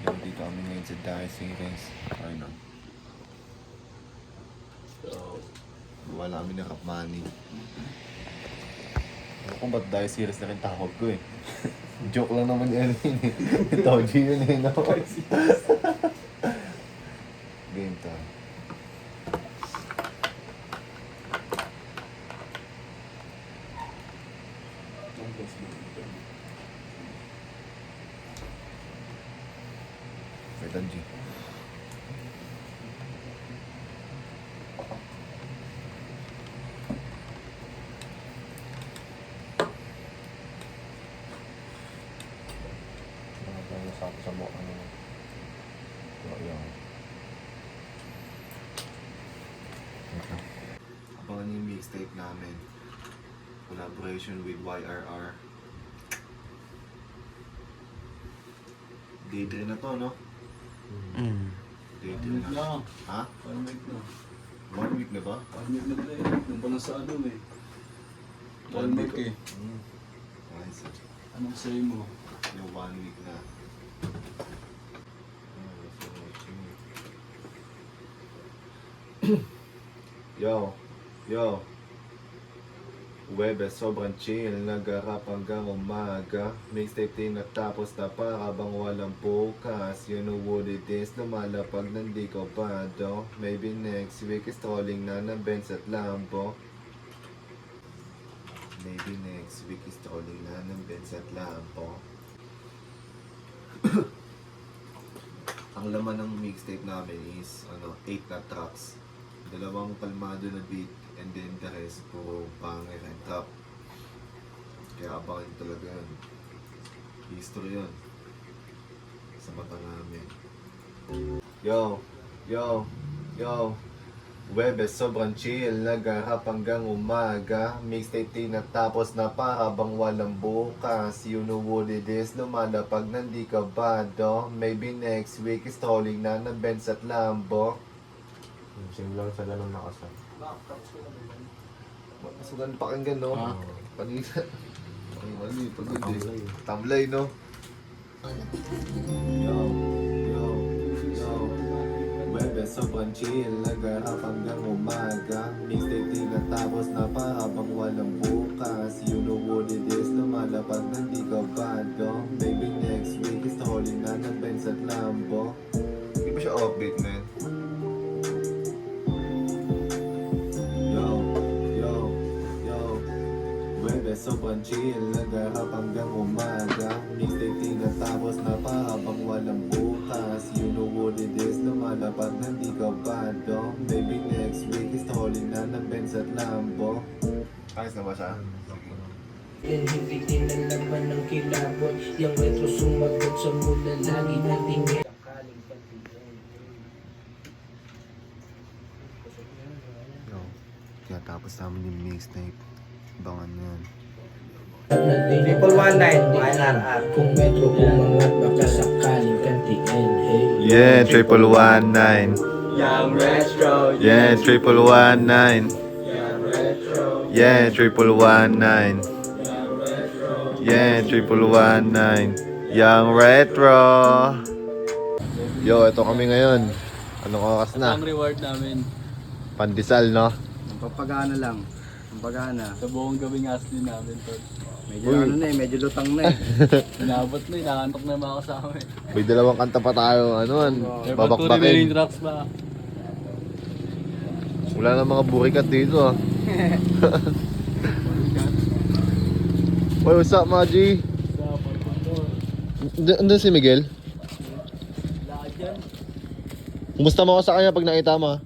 Yung dito kami ngayon sa Dire Savings. Ayun. So, wala kami ng rap money. Ano kung ba't Dire Series na rin tawag ko eh. Joke lang naman yan eh. Toji yun eh, no? Game time. Tanji. Sa mo ano. Abangan yung mixtape namin. Collaboration with YRR. Daydre na to, no? Daydre na. Na. Ha? 1 week na. 1 week na ba? 1 week na pala eh. Nung pa lang sa ano eh. 1 week eh. Nice. Anong say mo? Yung 1 week na. Yo. Webes, sobrang chill, nag-rap hanggang umaga. Mixtape din natapos na para bang walang bukas. You know what it is, lumalapag nandi ko pa do. Maybe next week is strolling na ng Benz at Lambo. Maybe next week is strolling na ng Benz at Lambo. Ang laman ng mixtape namin is 8 na tracks. 2 kalmado na beat and then the rest puro banger and trap. Kaya abangan talaga yun. History yun. Sa mata namin. Yo. Webes, sobrang chill, nag-rap hanggang umaga. Mixtape din natapos na para bang walang bukas. You know what it is, lumalapag nandi ka ba do? Maybe next week is strolling na ng Benz at Lambo. Simulang sa ganun nakasal. Masugan pakinggan, no? Ha? Kanina. Ay, mali. Pagod eh. Tamlay, no? Yo. Webes, sobrang chill, nag-rap hanggang umaga. Mixtape din natapos na para bang walang bukas. You know what it is, lumalapag nandi ka ba do? Maybe next week is strolling na ng Benz at Lambo. Hindi ba siya offbeat, man? Webes, sobrang chill, nag-rap hanggang umaga. Mixtape din natapos na para bang walang bukas. You know what it is, lumalapag nandi ka ba do? Maybe next week is strolling na ng Benz at Lambo. Ayos na ba siya? Yan hindi tinalaman ng kilabot. Yung retro sumagot sa mula lagi natin yan. Kaya tapos namin yung mixtape. Bangan yan. 119 YRR. Kung metro umangat baka sakaling kantiin. Hey. Yeah, 1119. Young retro. Yeah, 1119. Young retro. Yeah, 1119. Young retro. Yeah, 1119. Young Retro. Yo, ito kami ngayon. Anong oras na? Ang reward namin. Pandesal, no? Papagana lang. Papagana. Sa buong gawing asli namin to. Medyo Uy. ano na eh, medyo lutang na eh. Inabot na, inaantok na yung mga kasama eh. May 2 kanta pa tayo, Airport babakbakin. trucks ba? Wala na mga burikat dito, ah. Oy, what's up, Maji? Sa Porto. Andun si Miguel? Lahat yan. Kumusta mo ako sa kanya pag nakita mo, ah?